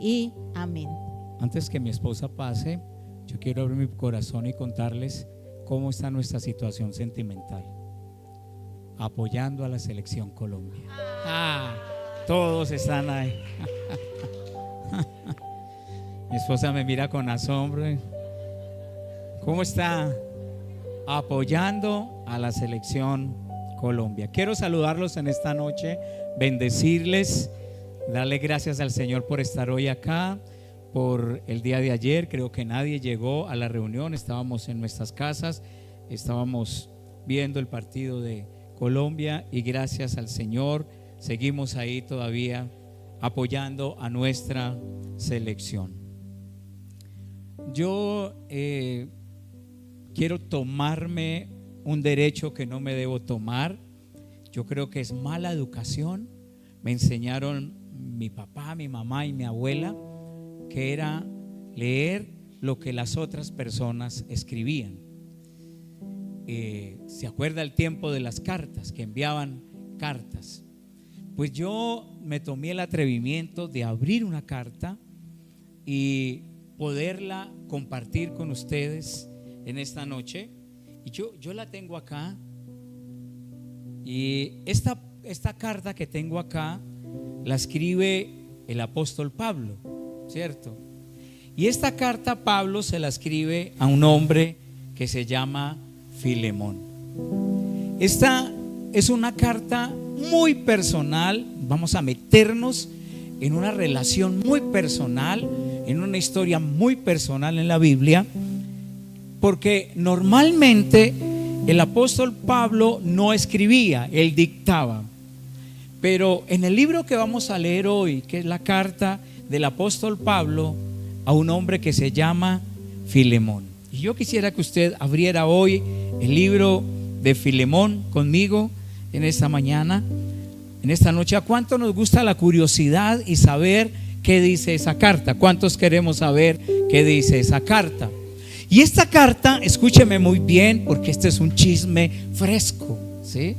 y amén. Antes que mi esposa pase, yo quiero abrir mi corazón y contarles cómo está nuestra situación sentimental, apoyando a la selección Colombia. Todos están ahí. Mi esposa me mira con asombro. ¿Cómo está? Apoyando a la selección Colombia. Quiero saludarlos en esta noche, bendecirles, darle gracias al Señor por estar hoy acá, por el día de ayer. Creo que nadie llegó a la reunión, estábamos en nuestras casas, estábamos viendo el partido de Colombia y gracias al Señor seguimos ahí todavía apoyando a nuestra selección. Yo quiero tomarme un derecho que no me debo tomar. Yo creo que es mala educación. Me enseñaron mi papá, mi mamá y mi abuela que era leer lo que las otras personas escribían. ¿Se acuerda el tiempo de las cartas, que enviaban cartas? Pues yo me tomé el atrevimiento de abrir una carta y poderla compartir con ustedes en esta noche. Y yo la tengo acá. Y esta carta que tengo acá la escribe el apóstol Pablo, ¿cierto? Y esta carta Pablo se la escribe a un hombre que se llama Filemón. Esta es una carta muy personal. Vamos a meternos en una relación muy personal, en una historia muy personal en la Biblia, porque normalmente el apóstol Pablo no escribía, él dictaba. Pero en el libro que vamos a leer hoy, que es la carta del apóstol Pablo a un hombre que se llama Filemón, y yo quisiera que usted abriera hoy el libro de Filemón conmigo en esta mañana, en esta noche. ¿A cuánto nos gusta la curiosidad y saber qué dice esa carta? ¿Cuántos queremos saber qué dice esa carta? Y esta carta, escúcheme muy bien, porque este es un chisme fresco, ¿sí?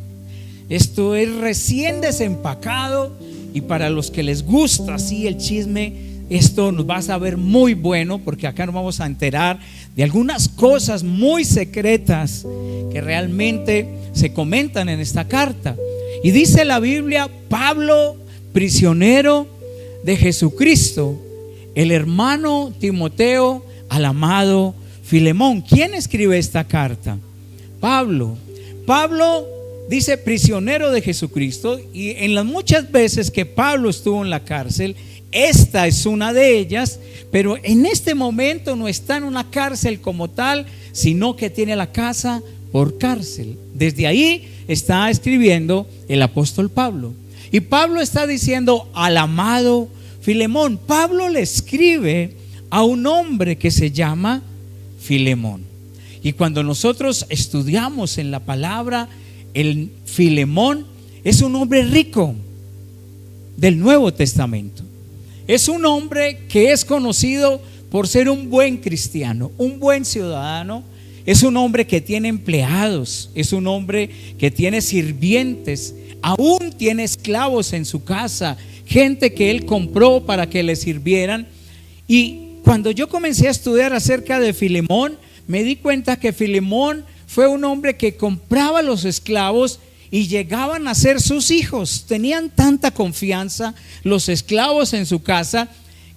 Esto es recién desempacado, y para los que les gusta así el chisme, esto nos va a saber muy bueno, porque acá nos vamos a enterar de algunas cosas muy secretas que realmente se comentan en esta carta. Y dice la Biblia: Pablo, prisionero de Jesucristo, el hermano Timoteo al amado Filemón. ¿Quién escribe esta carta? Pablo. Pablo dice prisionero de Jesucristo, y en las muchas veces que Pablo estuvo en la cárcel, esta es una de ellas, pero en este momento no está en una cárcel como tal, sino que tiene la casa por cárcel. Desde ahí está escribiendo el apóstol Pablo, y Pablo está diciendo al amado Filemón. Pablo le escribe a un hombre que se llama Filemón, y cuando nosotros estudiamos en la palabra, el Filemón es un hombre rico del Nuevo Testamento. Es un hombre que es conocido por ser un buen cristiano, un buen ciudadano. Es un hombre que tiene empleados, es un hombre que tiene sirvientes, aún tiene esclavos en su casa, gente que él compró para que le sirvieran. Y cuando yo comencé a estudiar acerca de Filemón, me di cuenta que Filemón fue un hombre que compraba los esclavos y llegaban a ser sus hijos. Tenían tanta confianza los esclavos en su casa,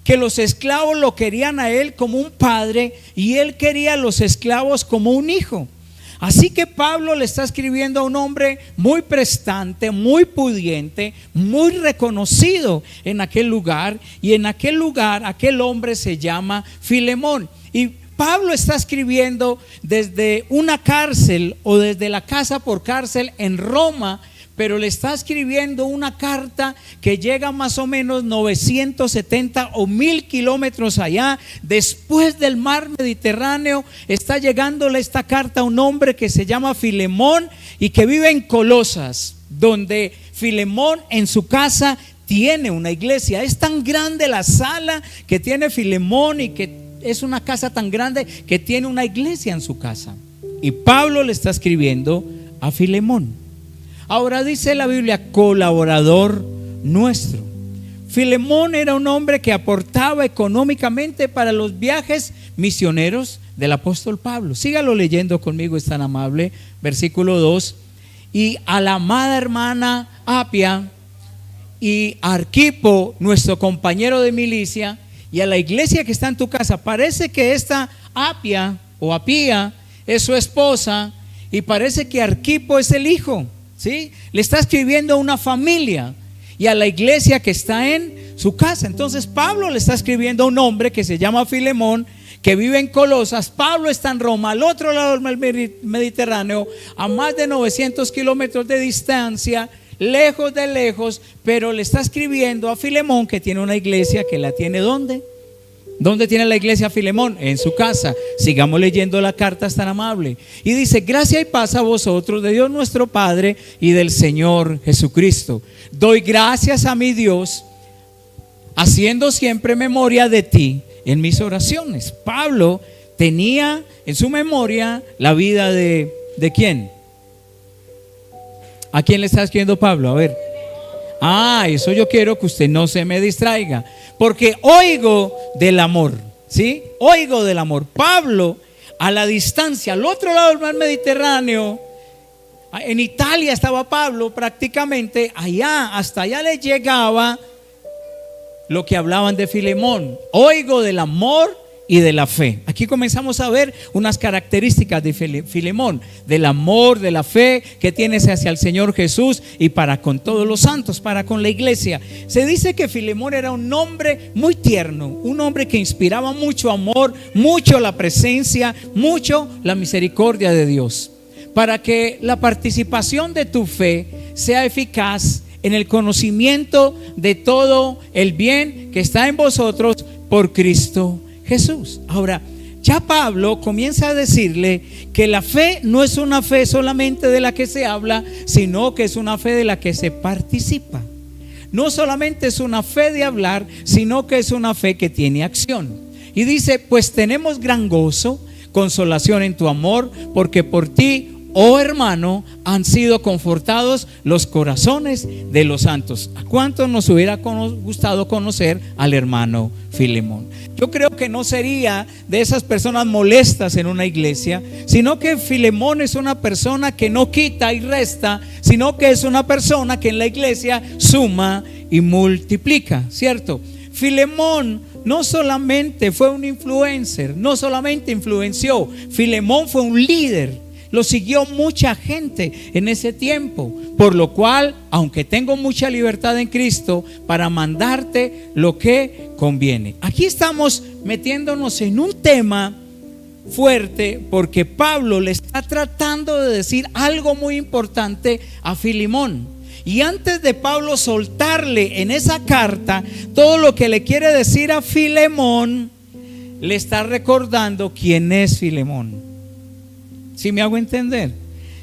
que los esclavos lo querían a él como un padre, y él quería a los esclavos como un hijo. Así que Pablo le está escribiendo a un hombre muy prestante, muy pudiente, muy reconocido en aquel lugar, y en aquel lugar aquel hombre se llama Filemón. Y Pablo está escribiendo desde una cárcel, o desde la casa por cárcel en Roma, pero le está escribiendo una carta que llega más o menos 970 o 1000 kilómetros allá, después del mar Mediterráneo. Está llegándole esta carta a un hombre que se llama Filemón y que vive en Colosas, donde Filemón en su casa tiene una iglesia. Es tan grande la sala que tiene Filemón, y que es una casa tan grande que tiene una iglesia en su casa. Y Pablo le está escribiendo a Filemón. Ahora dice la Biblia colaborador nuestro. Filemón era un hombre que aportaba económicamente para los viajes misioneros del apóstol Pablo. Sígalo leyendo conmigo, es tan amable. Versículo 2. Y a la amada hermana Apia y a Arquipo, nuestro compañero de milicia, y a la iglesia que está en tu casa. Parece que esta Apia o Apía es su esposa y parece que Arquipo es el hijo, ¿sí? Le está escribiendo a una familia y a la iglesia que está en su casa. Entonces Pablo le está escribiendo a un hombre que se llama Filemón, que vive en Colosas. Pablo está en Roma, al otro lado del Mediterráneo, a más de 900 kilómetros de distancia, lejos de lejos, pero le está escribiendo a Filemón, que tiene una iglesia que la tiene ¿dónde? ¿Dónde tiene la iglesia Filemón? En su casa. Sigamos leyendo la carta, es tan amable. Y dice: gracia y paz a vosotros de Dios nuestro Padre y del Señor Jesucristo. Doy gracias a mi Dios, haciendo siempre memoria de ti en mis oraciones. Pablo tenía en su memoria la vida de ¿quién? ¿A quién le está escribiendo Pablo? A ver. Eso yo quiero que usted no se me distraiga, porque oigo del amor, ¿sí? Oigo del amor. Pablo, a la distancia, al otro lado del mar Mediterráneo, en Italia estaba Pablo prácticamente, hasta allá le llegaba lo que hablaban de Filemón. Oigo del amor y de la fe. Aquí comenzamos a ver unas características de Filemón, del amor, de la fe que tienes hacia el Señor Jesús y para con todos los santos, para con la iglesia. Se dice que Filemón era un hombre muy tierno, un hombre que inspiraba mucho amor, mucho la presencia, mucho la misericordia de Dios. Para que la participación de tu fe sea eficaz en el conocimiento de todo el bien que está en vosotros por Cristo Jesús. Ahora, ya Pablo comienza a decirle que la fe no es una fe solamente de la que se habla, sino que es una fe de la que se participa. No solamente es una fe de hablar, sino que es una fe que tiene acción. Y dice: pues tenemos gran gozo, consolación en tu amor, porque por ti, oh hermano, han sido confortados los corazones de los santos. ¿A cuánto nos hubiera gustado conocer al hermano Filemón? Yo creo que no sería de esas personas molestas en una iglesia, sino que Filemón es una persona que no quita y resta, sino que es una persona que en la iglesia suma y multiplica, ¿cierto? Filemón no solamente fue un influencer, no solamente influenció, Filemón fue un líder. Lo siguió mucha gente en ese tiempo, por lo cual, aunque tengo mucha libertad en Cristo para mandarte lo que conviene. Aquí estamos metiéndonos en un tema fuerte, porque Pablo le está tratando de decir algo muy importante a Filemón. Y antes de Pablo soltarle en esa carta todo lo que le quiere decir a Filemón, le está recordando quién es Filemón. ¿Sí me hago entender?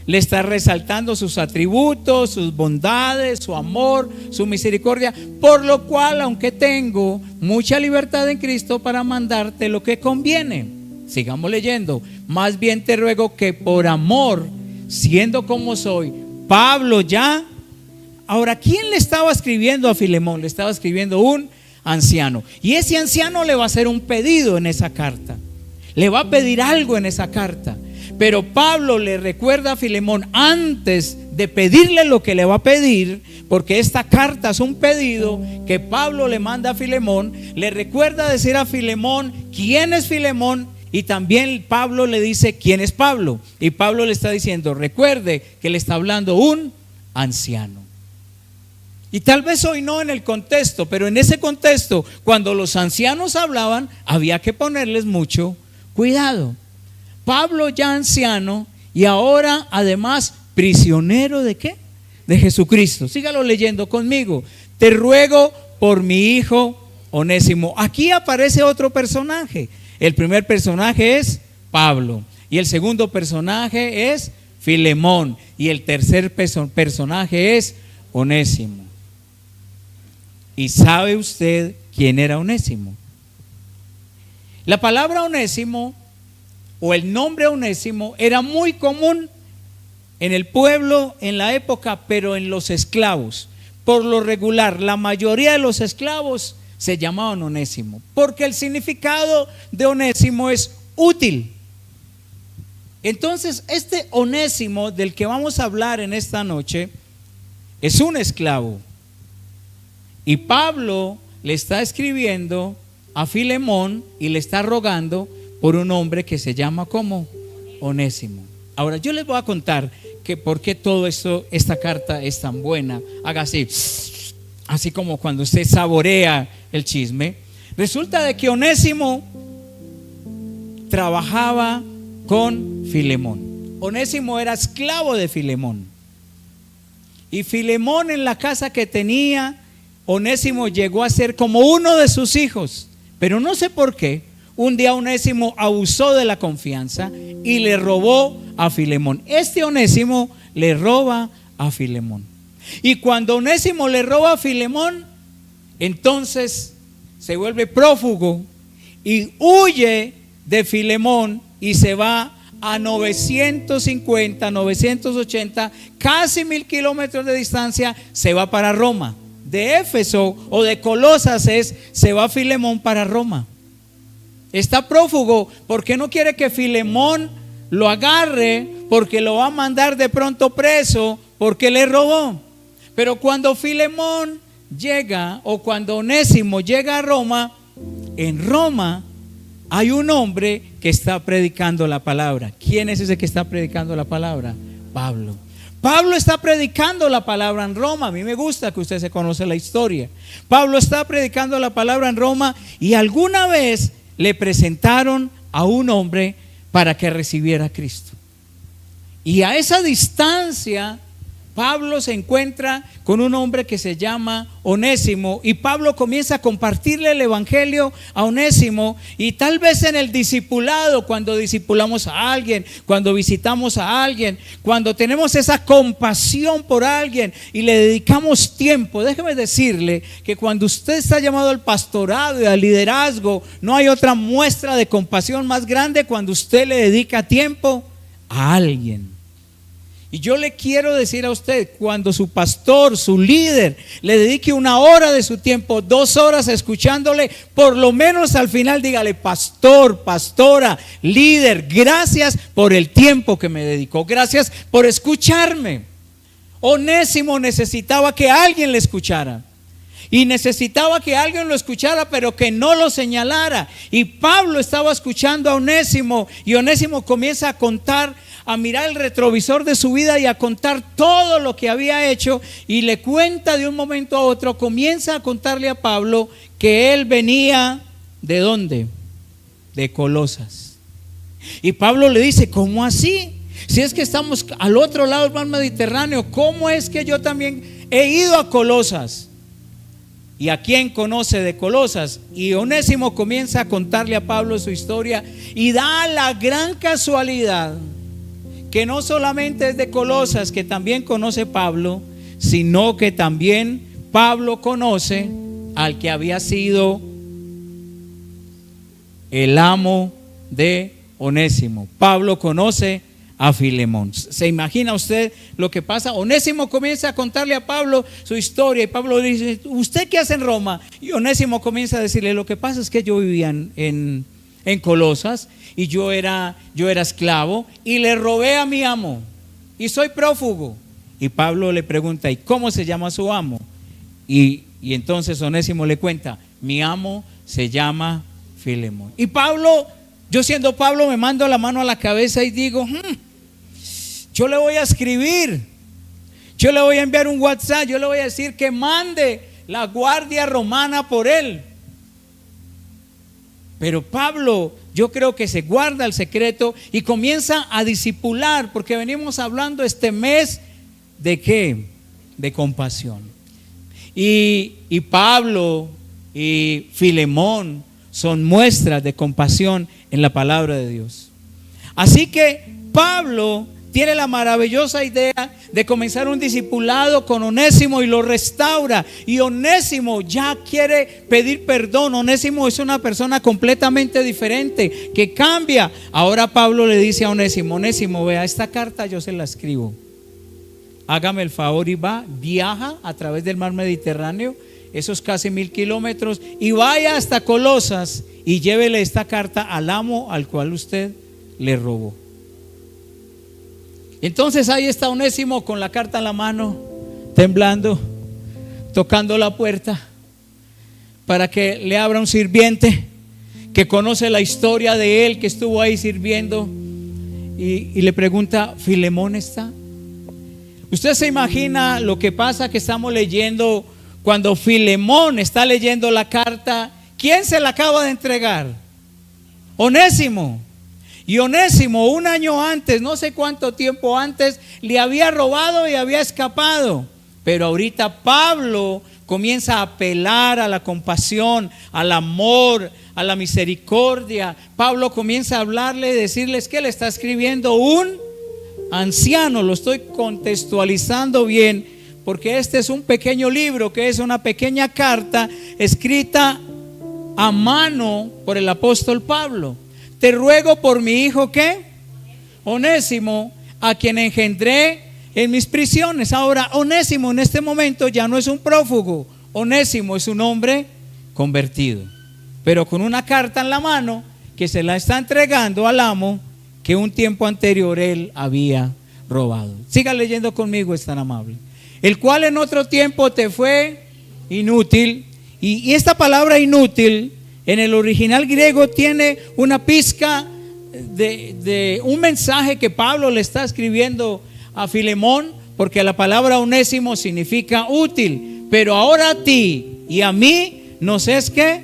Le está resaltando sus atributos, sus bondades, su amor, su misericordia, por lo cual, aunque tengo mucha libertad en Cristo para mandarte lo que conviene. Sigamos leyendo. Más bien te ruego que por amor, siendo como soy, Pablo ya. Ahora, ¿quién le estaba escribiendo a Filemón? Le estaba escribiendo un anciano, y ese anciano le va a hacer un pedido en esa carta. Le va a pedir algo en esa carta. Pero Pablo le recuerda a Filemón, antes de pedirle lo que le va a pedir, porque esta carta es un pedido que Pablo le manda a Filemón, le recuerda decir a Filemón quién es Filemón, y también Pablo le dice quién es Pablo. Y Pablo le está diciendo: recuerde que le está hablando un anciano. Y tal vez hoy no en el contexto, pero en ese contexto, cuando los ancianos hablaban, había que ponerles mucho cuidado. Pablo ya anciano y ahora además prisionero ¿de qué? De Jesucristo. Sígalo leyendo conmigo. Te ruego por mi hijo Onésimo. Aquí aparece otro personaje. El primer personaje es Pablo y el segundo personaje es Filemón y el tercer personaje es Onésimo. ¿Y sabe usted quién era Onésimo? La palabra Onésimo o el nombre Onésimo era muy común en el pueblo en la época, pero en los esclavos. por lo regular, la mayoría de los esclavos se llamaban Onésimo, porque el significado de Onésimo es útil. Entonces, este Onésimo del que vamos a hablar en esta noche es un esclavo. Y Pablo le está escribiendo a Filemón y le está rogando por un hombre que se llama como Onésimo. Ahora yo les voy a contar que por qué todo esto, esta carta es tan buena. Haga así como cuando usted saborea el chisme. Resulta de que Onésimo trabajaba con Filemón. Onésimo era esclavo de Filemón. Y Filemón, en la casa que tenía, Onésimo llegó a ser como uno de sus hijos. Pero no sé por qué, un día Onésimo abusó de la confianza y le robó a Filemón. Este Onésimo le roba a Filemón. Y cuando Onésimo le roba a Filemón, entonces se vuelve prófugo y huye de Filemón y se va a 950, 980, casi 1000 kilómetros de distancia, se va para Roma. De Éfeso o de Colosas se va Filemón para Roma. Está prófugo porque no quiere que Filemón lo agarre, porque lo va a mandar de pronto preso porque le robó. Pero cuando Filemón llega, o cuando Onésimo llega a Roma, en Roma hay un hombre que está predicando la palabra. ¿Quién es ese que está predicando la palabra? Pablo. Pablo está predicando la palabra en Roma. A mí me gusta que usted se conoce la historia. Pablo está predicando la palabra en Roma y alguna vez le presentaron a un hombre para que recibiera a Cristo. Y a esa distancia Pablo se encuentra con un hombre que se llama Onésimo y Pablo comienza a compartirle el evangelio a Onésimo. Y tal vez en el discipulado, cuando discipulamos a alguien, cuando visitamos a alguien, cuando tenemos esa compasión por alguien y le dedicamos tiempo, déjeme decirle que cuando usted está llamado al pastorado y al liderazgo, no hay otra muestra de compasión más grande cuando usted le dedica tiempo a alguien. Y yo le quiero decir a usted, cuando su pastor, su líder, le dedique 1 hora de su tiempo, 2 horas escuchándole, por lo menos al final dígale: pastor, pastora, líder, gracias por el tiempo que me dedicó, gracias por escucharme. Onésimo necesitaba que alguien le escuchara. Y necesitaba que alguien lo escuchara, pero que no lo señalara. Y Pablo estaba escuchando a Onésimo, y Onésimo comienza a contar, a mirar el retrovisor de su vida y a contar todo lo que había hecho. Y le cuenta de un momento a otro, comienza a contarle a Pablo que él venía ¿de dónde? De Colosas. Y Pablo le dice: ¿cómo así? Si es que estamos al otro lado del mar Mediterráneo, ¿cómo es que yo también he ido a Colosas? ¿Y a quién conoce de Colosas? Y Onésimo comienza a contarle a Pablo su historia y da la gran casualidad que no solamente es de Colosas que también conoce Pablo, sino que también Pablo conoce al que había sido el amo de Onésimo. Pablo conoce a Filemón. ¿Se imagina usted lo que pasa? Onésimo comienza a contarle a Pablo su historia y Pablo dice: ¿usted qué hace en Roma? Y Onésimo comienza a decirle: lo que pasa es que yo vivía en Colosas y yo era esclavo y le robé a mi amo y soy prófugo. Y Pablo le pregunta: ¿y cómo se llama su amo? Y entonces Onésimo le cuenta: mi amo se llama Filemón. Y Pablo, yo siendo Pablo, me mando la mano a la cabeza y digo: yo le voy a escribir, yo le voy a enviar un WhatsApp, yo le voy a decir que mande la guardia romana por él. Pero Pablo, yo creo que se guarda el secreto y comienza a discipular, porque venimos hablando este mes de ¿qué? De compasión. Y Pablo y Filemón son muestras de compasión en la palabra de Dios. Así que Pablo tiene la maravillosa idea de comenzar un discipulado con Onésimo y lo restaura. Y Onésimo ya quiere pedir perdón. Onésimo es una persona completamente diferente que cambia. Ahora Pablo le dice a Onésimo: Onésimo, vea, esta carta yo se la escribo hágame el favor y viaja a través del mar Mediterráneo, esos casi 1000 kilómetros, y vaya hasta Colosas y llévele esta carta al amo al cual usted le robó. Entonces ahí está Onésimo con la carta en la mano, temblando, tocando la puerta para que le abra un sirviente que conoce la historia de él, que estuvo ahí sirviendo, y le pregunta: ¿Filemón está? Usted se imagina lo que pasa que estamos leyendo cuando Filemón está leyendo la carta. ¿Quién se la acaba de entregar? Onésimo. Y Onésimo, un año antes, no sé cuánto tiempo antes, le había robado y había escapado. Pero ahorita Pablo comienza a apelar a la compasión, al amor, a la misericordia. Pablo comienza a hablarle y decirles que le está escribiendo un anciano. Lo estoy contextualizando bien, porque este es un pequeño libro, que es una pequeña carta escrita a mano por el apóstol Pablo. Te ruego por mi hijo, ¿qué? Onésimo, a quien engendré en mis prisiones. Ahora, Onésimo en este momento ya no es un prófugo. Onésimo es un hombre convertido, pero con una carta en la mano que se la está entregando al amo que un tiempo anterior él había robado. Siga leyendo conmigo, es tan amable. El cual en otro tiempo te fue inútil. Y esta palabra inútil en el original griego tiene una pizca de un mensaje que Pablo le está escribiendo a Filemón, porque la palabra onésimo significa útil, pero ahora a ti y a mí nos es que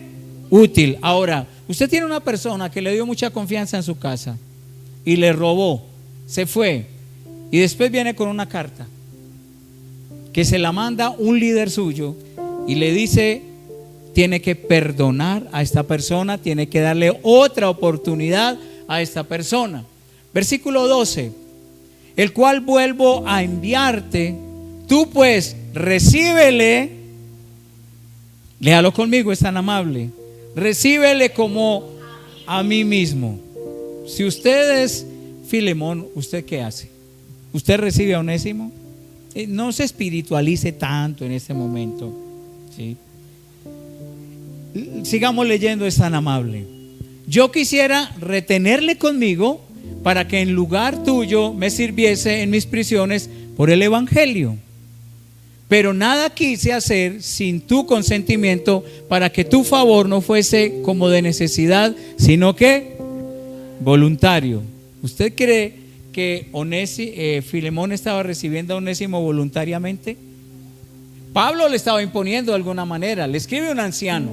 útil. Ahora, usted tiene una persona que le dio mucha confianza en su casa y le robó, se fue, y después viene con una carta que se la manda un líder suyo y le dice: tiene que perdonar a esta persona, tiene que darle otra oportunidad a esta persona. Versículo 12: el cual vuelvo a enviarte, tú pues recíbele. Léalo conmigo, es tan amable. Recíbele como a mí mismo. Si usted es Filemón, ¿usted qué hace? ¿Usted recibe a Onésimo? No se espiritualice tanto en este momento, ¿sí? Sigamos leyendo, es tan amable. Yo quisiera retenerle conmigo para que en lugar tuyo me sirviese en mis prisiones por el evangelio. Pero nada quise hacer sin tu consentimiento, para que tu favor no fuese como de necesidad, sino que voluntario. ¿Usted cree que Filemón estaba recibiendo a Onésimo voluntariamente? Pablo le estaba imponiendo de alguna manera. Le escribe un anciano: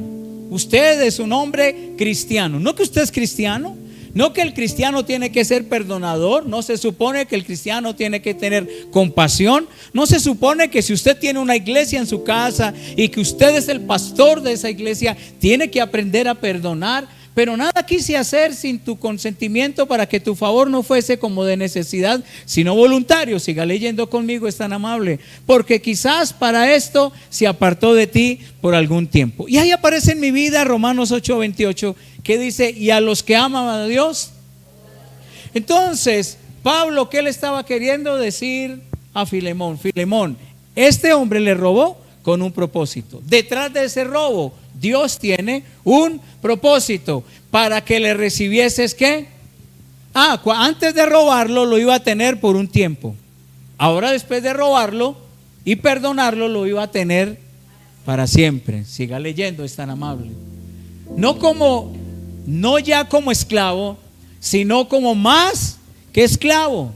usted es un hombre cristiano. No que usted es cristiano, no que el cristiano tiene que ser perdonador, no se supone que el cristiano tiene que tener compasión, no se supone que si usted tiene una iglesia en su casa y que usted es el pastor de esa iglesia, tiene que aprender a perdonar. Pero nada quise hacer sin tu consentimiento, para que tu favor no fuese como de necesidad, sino voluntario. Siga leyendo conmigo, es tan amable. Porque quizás para esto se apartó de ti por algún tiempo. Y ahí aparece en mi vida Romanos 8:28, que dice: y a los que aman a Dios. Entonces, Pablo, ¿qué le estaba queriendo decir a Filemón? Filemón, este hombre le robó con un propósito. Detrás de ese robo, Dios tiene un propósito, para que le recibieses ¿qué? Antes de robarlo lo iba a tener por un tiempo. Ahora, después de robarlo y perdonarlo, lo iba a tener para siempre. Siga leyendo, es tan amable. No ya como esclavo, sino como más que esclavo,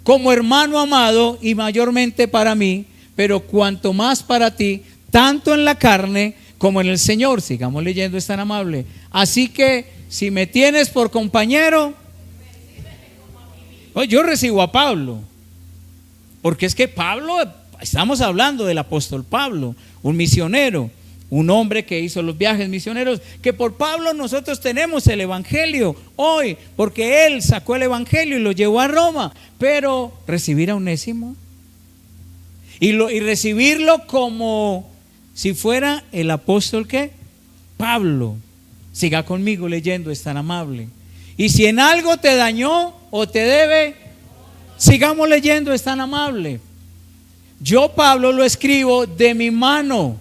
como hermano amado, y mayormente para mí, pero cuanto más para ti, tanto en la carne como en el Señor. Sigamos leyendo, es tan amable. Así que si me tienes por compañero, yo recibo a Pablo, porque es que Pablo, estamos hablando del apóstol Pablo, un misionero, un hombre que hizo los viajes misioneros, que por Pablo nosotros tenemos el evangelio hoy, porque él sacó el evangelio y lo llevó a Roma. Pero recibir a Onésimo y recibirlo como si fuera el apóstol ¿qué? Pablo. Siga conmigo leyendo, es tan amable. Y si en algo te dañó o te debe, sigamos leyendo, es tan amable. Yo, Pablo, lo escribo de mi mano.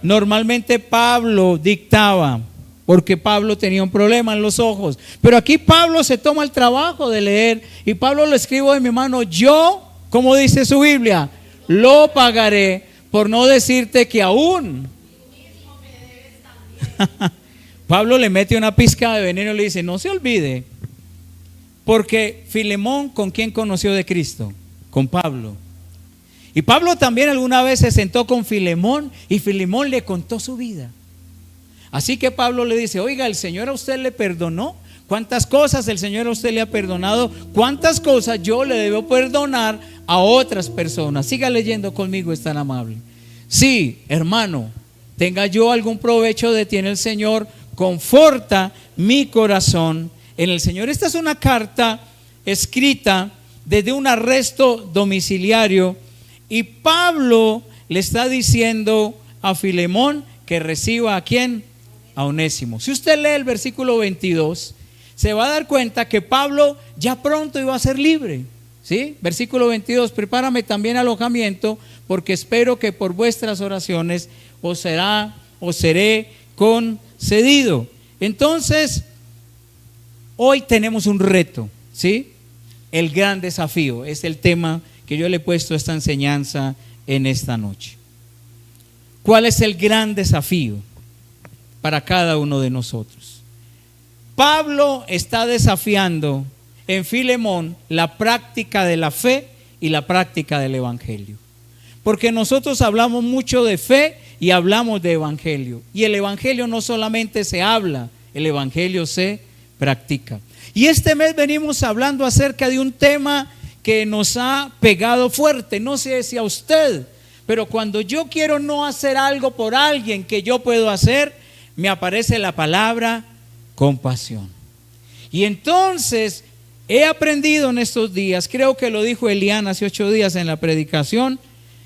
Normalmente Pablo dictaba, porque Pablo tenía un problema en los ojos. Pero aquí Pablo se toma el trabajo de leer y Pablo lo escribo de mi mano. Yo, como dice su Biblia, lo pagaré, por no decirte que aún. Pablo le mete una pizca de veneno y le dice, no se olvide, porque Filemón, ¿con quién conoció de Cristo? Con Pablo. Y Pablo también alguna vez se sentó con Filemón y Filemón le contó su vida. Así que Pablo le dice, oiga, el Señor a usted le perdonó. ¿Cuántas cosas el Señor a usted le ha perdonado? ¿Cuántas cosas yo le debo perdonar a otras personas? Siga leyendo conmigo, es tan amable. Sí, hermano, tenga yo algún provecho de ti en el Señor, conforta mi corazón en el Señor. Esta es una carta escrita desde un arresto domiciliario y Pablo le está diciendo a Filemón que reciba ¿a quién? A Onésimo. Si usted lee el versículo 22, se va a dar cuenta que Pablo ya pronto iba a ser libre. ¿Sí? Versículo 22, prepárame también alojamiento, porque espero que por vuestras oraciones os seré concedido. Entonces, hoy tenemos un reto, ¿sí? El gran desafío es el tema que yo le he puesto a esta enseñanza en esta noche. ¿Cuál es el gran desafío para cada uno de nosotros? Pablo está desafiando en Filemón la práctica de la fe y la práctica del evangelio. Porque nosotros hablamos mucho de fe y hablamos de evangelio. Y el evangelio no solamente se habla, el evangelio se practica. Y este mes venimos hablando acerca de un tema que nos ha pegado fuerte. No sé si a usted, pero cuando yo quiero no hacer algo por alguien que yo puedo hacer, me aparece la palabra compasión. Y entonces he aprendido en estos días, creo que lo dijo Elian hace 8 días en la predicación,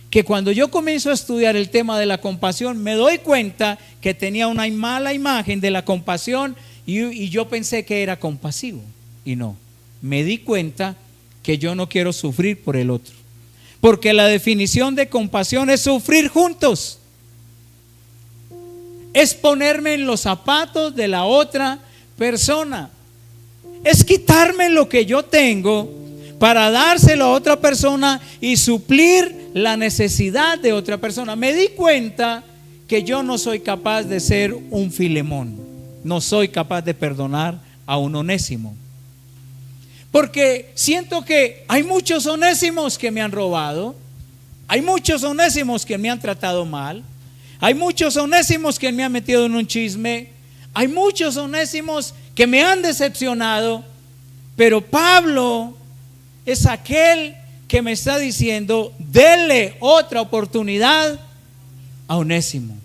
que cuando yo comienzo a estudiar el tema de la compasión, me doy cuenta que tenía una mala imagen de la compasión y yo pensé que era compasivo. Y no, me di cuenta que yo no quiero sufrir por el otro. Porque la definición de compasión es sufrir juntos. Es ponerme en los zapatos de la otra persona. Es quitarme lo que yo tengo para dárselo a otra persona y suplir la necesidad de otra persona. Me di cuenta que yo no soy capaz de ser un Filemón. No soy capaz de perdonar a un Onésimo. Porque siento que hay muchos Onésimos que me han robado. Hay muchos Onésimos que me han tratado mal. Hay muchos Onésimos que me han metido en un chisme. Hay muchos Onésimos que me han decepcionado. Pero Pablo es aquel que me está diciendo, dele otra oportunidad a Onésimo.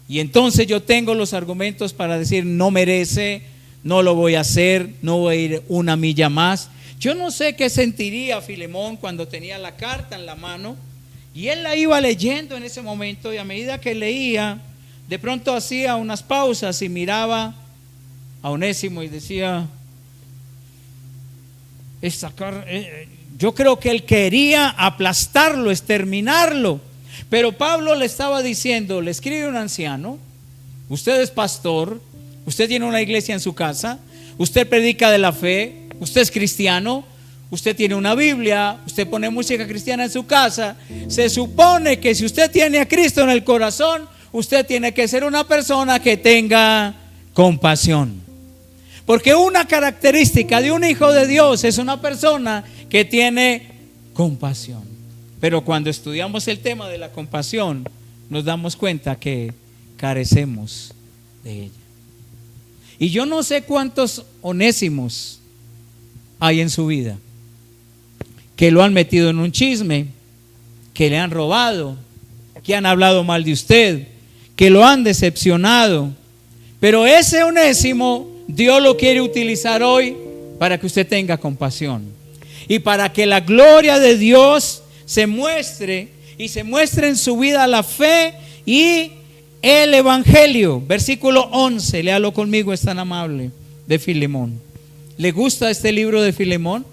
Y entonces yo tengo los argumentos para decir, no merece, no lo voy a hacer, no voy a ir una milla más. Yo no sé qué sentiría Filemón cuando tenía la carta en la mano y él la iba leyendo en ese momento, y a medida que leía, de pronto hacía unas pausas y miraba a Onésimo y decía, yo creo que él quería aplastarlo, exterminarlo. Pero Pablo le estaba diciendo, le escribe un anciano, usted es pastor, usted tiene una iglesia en su casa, usted predica de la fe, usted es cristiano, usted tiene una Biblia, usted pone música cristiana en su casa. Se supone que si usted tiene a Cristo en el corazón, usted tiene que ser una persona que tenga compasión. Porque una característica de un hijo de Dios es una persona que tiene compasión. Pero cuando estudiamos el tema de la compasión, nos damos cuenta que carecemos de ella. Y yo no sé cuántos Onésimos hay en su vida que lo han metido en un chisme, que le han robado, que han hablado mal de usted, que lo han decepcionado. Pero ese Onésimo Dios lo quiere utilizar hoy para que usted tenga compasión y para que la gloria de Dios se muestre, y se muestre en su vida la fe y el evangelio. Versículo 11, léalo conmigo, es tan amable, de Filemón. ¿Le gusta este libro de Filemón?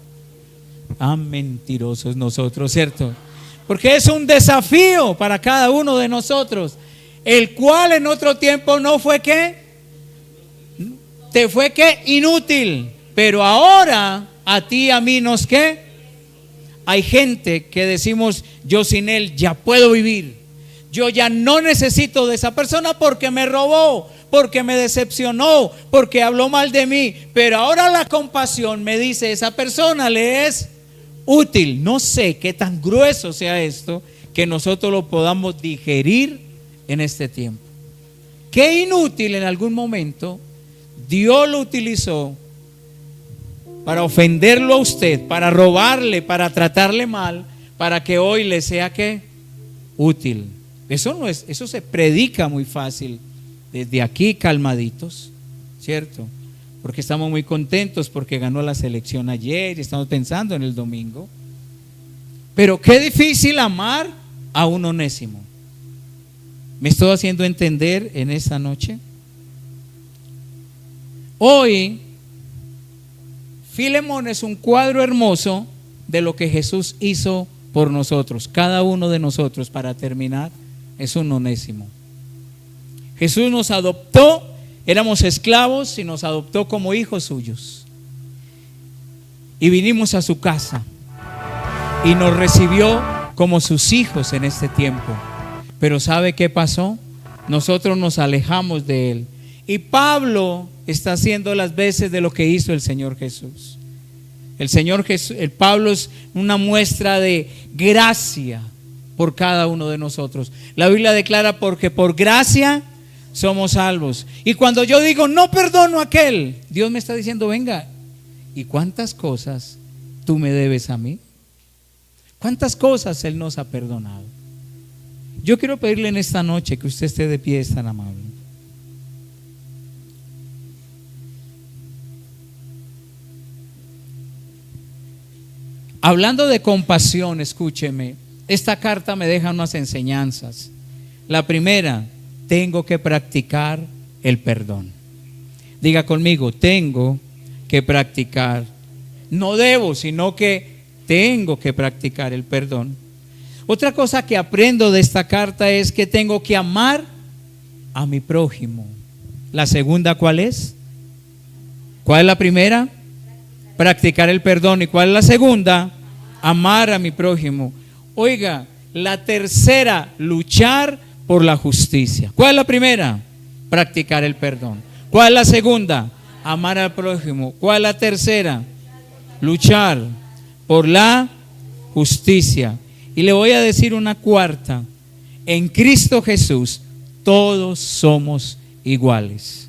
Mentirosos nosotros, ¿cierto? Porque es un desafío para cada uno de nosotros, el cual en otro tiempo no fue ¿qué? Te fue ¿qué? Inútil. Pero ahora a ti y a mí nos ¿qué? Hay gente que decimos, yo sin él ya puedo vivir. Yo ya no necesito de esa persona porque me robó, porque me decepcionó, porque habló mal de mí. Pero ahora la compasión me dice, esa persona le es útil. No sé qué tan grueso sea esto que nosotros lo podamos digerir en este tiempo. Qué inútil en algún momento Dios lo utilizó para ofenderlo a usted, para robarle, para tratarle mal, para que hoy le sea ¿qué? Útil. Eso no es, eso se predica muy fácil desde aquí calmaditos, ¿cierto? Porque estamos muy contentos porque ganó la selección ayer y estamos pensando en el domingo. Pero qué difícil amar a un onésimo. ¿Me estoy haciendo entender en esta noche? Hoy Filemón es un cuadro hermoso de lo que Jesús hizo por nosotros. Cada uno de nosotros, para terminar, es un onésimo. Jesús nos adoptó, éramos esclavos y nos adoptó como hijos suyos. Y vinimos a su casa y nos recibió como sus hijos en este tiempo. Pero ¿sabe qué pasó? Nosotros nos alejamos de él. Y Pablo está haciendo las veces de lo que hizo el Señor Jesús. El Pablo es una muestra de gracia por cada uno de nosotros. La Biblia declara porque por gracia somos salvos. Y cuando yo digo no perdono a aquel, Dios me está diciendo venga, ¿y cuántas cosas tú me debes a mí? ¿Cuántas cosas Él nos ha perdonado? Yo quiero pedirle en esta noche que usted esté de pie, es tan amable. Hablando de compasión, escúcheme, esta carta me deja unas enseñanzas. La primera, tengo que practicar el perdón. Diga conmigo, tengo que practicar. No debo, sino que tengo que practicar el perdón. Otra cosa que aprendo de esta carta es que tengo que amar a mi prójimo. La segunda, ¿cuál es? ¿Cuál es la primera? Practicar el perdón. ¿Y cuál es la segunda? Amar a mi prójimo. Oiga, la tercera, luchar por la justicia. ¿Cuál es la primera? Practicar el perdón. ¿Cuál es la segunda? Amar al prójimo. ¿Cuál es la tercera? Luchar por la justicia. Y le voy a decir una cuarta. En Cristo Jesús todos somos iguales.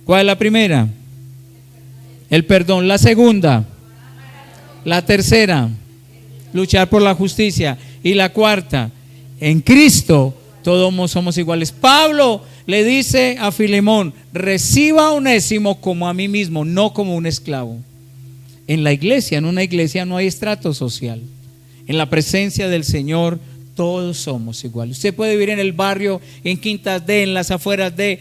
¿Cuál es la primera? El perdón. La segunda. La tercera. Luchar por la justicia. Y la cuarta. En Cristo todos somos iguales. Pablo le dice a Filemón, reciba a Onésimo como a mí mismo, no como un esclavo. En la iglesia, en una iglesia no hay estrato social. En la presencia del Señor todos somos iguales. Usted puede vivir en el barrio, en Quintas D, en las afueras de,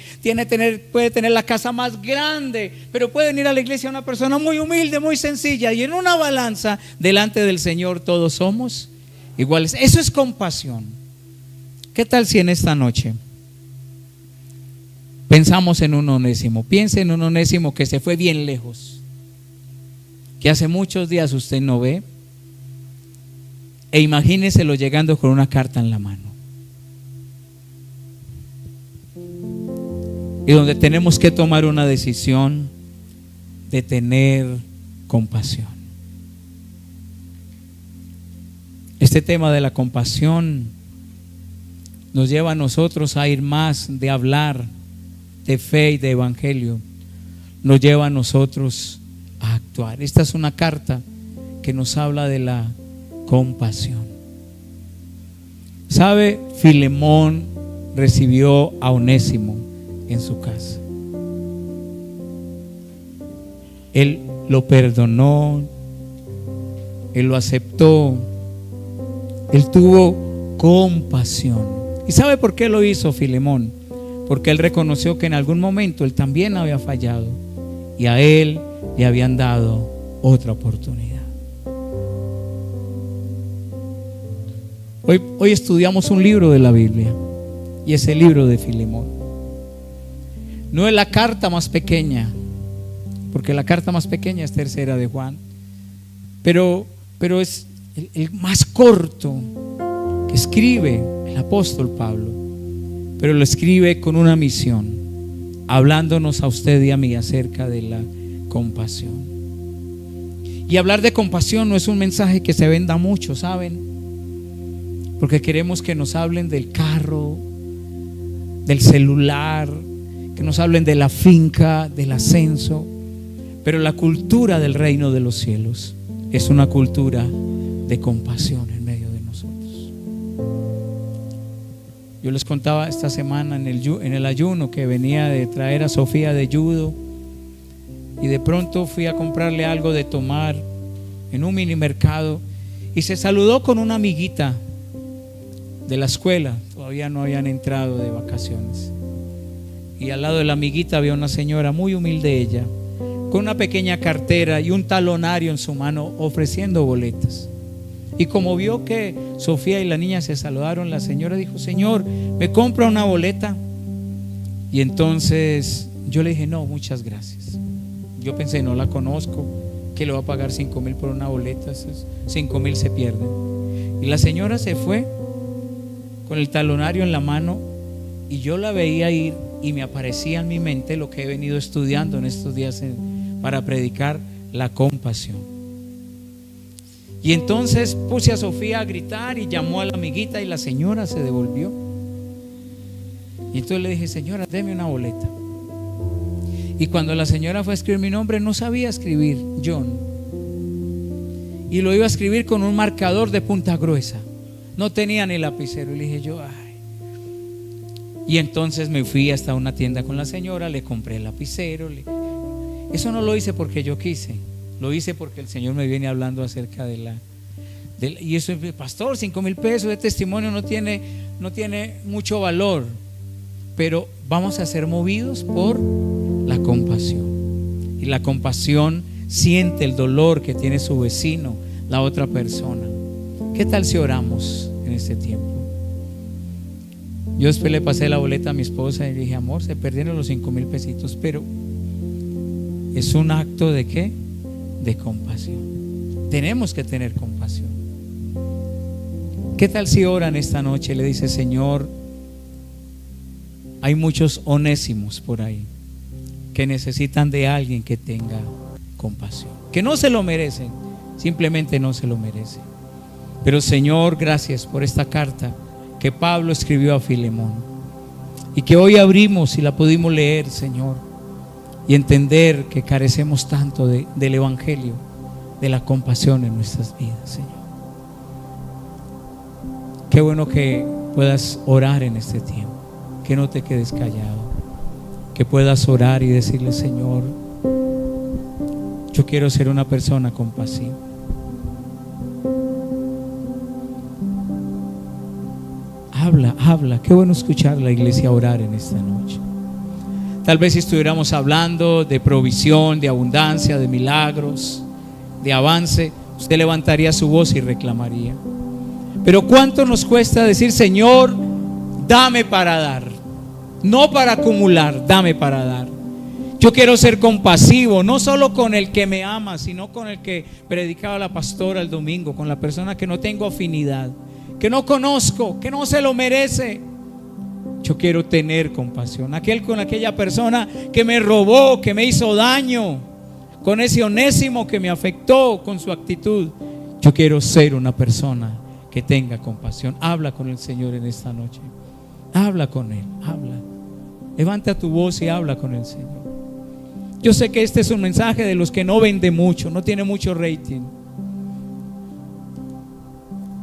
puede tener la casa más grande, pero puede venir a la iglesia una persona muy humilde, muy sencilla, y en una balanza delante del Señor todos somos iguales. Eso es compasión. ¿Qué tal si en esta noche pensamos en un Onésimo? Piense en un Onésimo que se fue bien lejos, que hace muchos días usted no ve, e imagíneselo llegando con una carta en la mano, y donde tenemos que tomar una decisión de tener compasión. Este tema de la compasión nos lleva a nosotros a ir más de hablar de fe y de evangelio, nos lleva a nosotros a actuar. Esta es una carta que nos habla de la compasión. ¿Sabe? Filemón recibió a Onésimo en su casa. Él lo perdonó, él lo aceptó, él tuvo compasión. ¿Y sabe por qué lo hizo Filemón? Porque él reconoció que en algún momento él también había fallado y a él le habían dado otra oportunidad. Hoy estudiamos un libro de la Biblia y es el libro de Filemón. No es la carta más pequeña, porque la carta más pequeña es tercera de Juan, pero es el más corto que escribe el apóstol Pablo, pero lo escribe con una misión, hablándonos a usted y a mí acerca de la compasión. Y hablar de compasión no es un mensaje que se venda mucho, ¿saben? Porque queremos que nos hablen del carro, del celular, que nos hablen de la finca, del ascenso. Pero la cultura del reino de los cielos es una cultura de compasión en medio de nosotros. Yo les contaba esta semana en el ayuno que venía de traer a Sofía de judo, y de pronto fui a comprarle algo de tomar en un mini mercado y se saludó con una amiguita de la escuela. Todavía no habían entrado de vacaciones, y al lado de la amiguita había una señora muy humilde, ella con una pequeña cartera y un talonario en su mano ofreciendo boletas. Y como vio que Sofía y la niña se saludaron, la señora dijo: Señor, ¿me compra una boleta? Y entonces yo le dije: no, muchas gracias. Yo pensé, no la conozco, que le va a pagar 5,000 por una boleta, esos 5,000 se pierden. Y la señora se fue con el talonario en la mano, y yo la veía ir, y me aparecía en mi mente lo que he venido estudiando en estos días para predicar: la compasión. Y entonces puse a Sofía a gritar y llamó a la amiguita, y la señora se devolvió. Y entonces le dije: señora, deme una boleta. Y cuando la señora fue a escribir mi nombre, no sabía escribir John, y lo iba a escribir con un marcador de punta gruesa, no tenía ni lapicero. Y le dije yo: ay. Y entonces me fui hasta una tienda con la señora, le compré el lapicero. Eso no lo hice porque yo quise, lo hice porque el Señor me viene hablando acerca de y eso, pastor, 5,000 pesos de testimonio no tiene mucho valor, pero vamos a ser movidos por la compasión. Y la compasión siente el dolor que tiene su vecino, la otra persona. ¿Qué tal si oramos en este tiempo? Yo después le pasé la boleta a mi esposa y le dije: amor, se perdieron los 5,000 pesitos, pero es un acto de ¿qué? De compasión. Tenemos que tener compasión. ¿Qué tal si oran esta noche y le dice: Señor, hay muchos onésimos por ahí que necesitan de alguien que tenga compasión, que no se lo merecen, simplemente no se lo merecen. Pero Señor, gracias por esta carta que Pablo escribió a Filemón, y que hoy abrimos y la pudimos leer, Señor, y entender que carecemos tanto del Evangelio, de la compasión en nuestras vidas, Señor. Qué bueno que puedas orar en este tiempo, que no te quedes callado, que puedas orar y decirle: Señor, yo quiero ser una persona compasiva. Habla. Qué bueno escuchar a la iglesia orar en esta noche. Tal vez si estuviéramos hablando de provisión, de abundancia, de milagros, de avance, usted levantaría su voz y reclamaría. Pero ¿cuánto nos cuesta decir: Señor, dame para dar? No para acumular, dame para dar. Yo quiero ser compasivo, no solo con el que me ama, sino con el que predicaba la pastora el domingo, con la persona que no tengo afinidad, que no conozco, que no se lo merece. Yo quiero tener compasión. Con aquella persona que me robó, que me hizo daño, con ese onésimo que me afectó con su actitud. Yo quiero ser una persona que tenga compasión. Habla con el Señor en esta noche. Habla con Él, habla. Levanta tu voz y habla con el Señor. Yo sé que este es un mensaje de los que no vende mucho, no tiene mucho rating,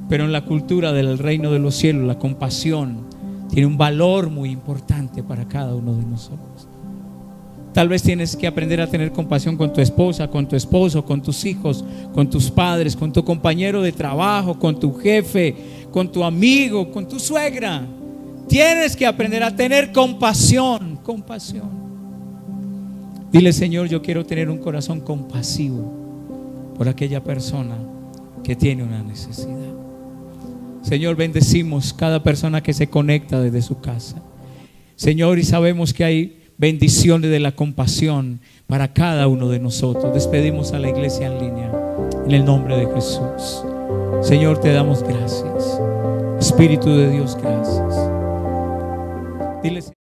pero en la cultura del reino de los cielos, la compasión tiene un valor muy importante para cada uno de nosotros. Tal vez tienes que aprender a tener compasión con tu esposa, con tu esposo, con tus hijos, con tus padres, con tu compañero de trabajo, con tu jefe, con tu amigo, con tu suegra. Tienes que aprender a tener compasión. Dile: Señor, yo quiero tener un corazón compasivo por aquella persona que tiene una necesidad. Señor, bendecimos cada persona que se conecta desde su casa. Señor, y sabemos que hay bendiciones de la compasión para cada uno de nosotros. Despedimos a la iglesia en línea en el nombre de Jesús. Señor, te damos gracias. Espíritu de Dios, gracias. Dile.